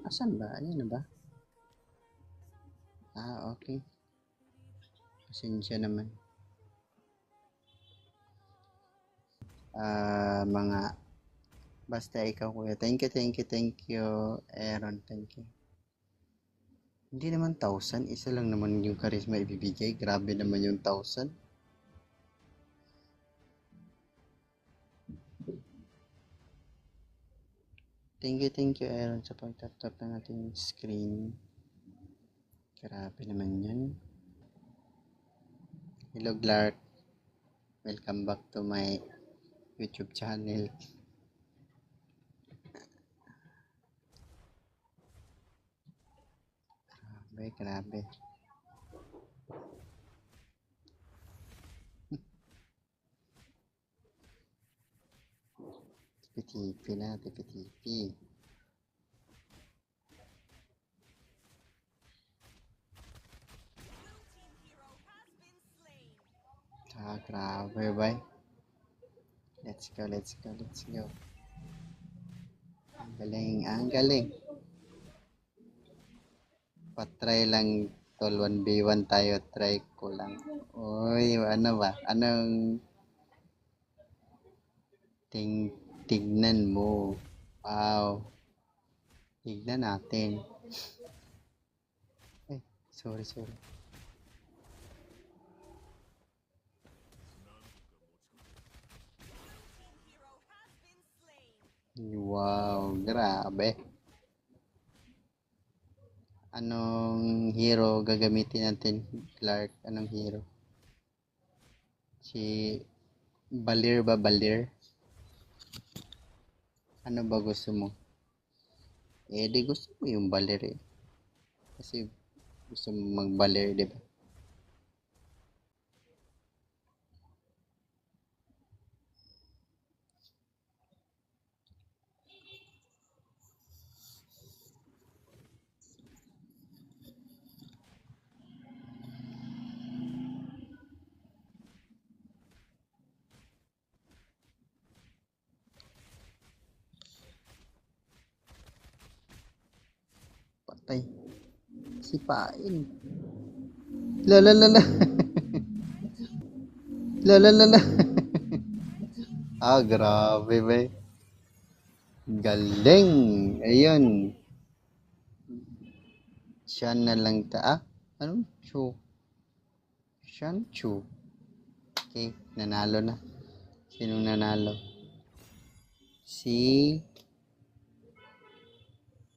Asan ba? Ayan na ba? Okay. Pasensya naman. Mga basta ikaw kuya. Thank you. Aaron, thank you. Hindi naman 1,000. Isa lang naman yung charisma ibibigay. Grabe naman yung 1,000. Thank you, Aaron, sa pagtap-tap ng ating screen. Grabe naman yan. Hello, Clark. Welcome back to my YouTube channel. Grabe. Tipi-tipi na, tipi-tipi. Grabe ba? Let's go. Ang galing. Patry lang tol, 1v1 tayo, try ko lang. Uy, ano ba? Anong tignan mo? Wow. Tignan natin. Sorry. Wow, grabe. Anong hero gagamitin natin, Clark? Anong hero? Si Balir ba? Balir? Ano ba gusto mo? Di gusto mo yung Balir eh. Kasi gusto mo mag-Balir, di ba? Patay. Sipain. La. La. Grabe ba? Galing. Ayun. Siya na lang Anong chu? Shanchu. Okay, nanalo na. Sinong nanalo? Si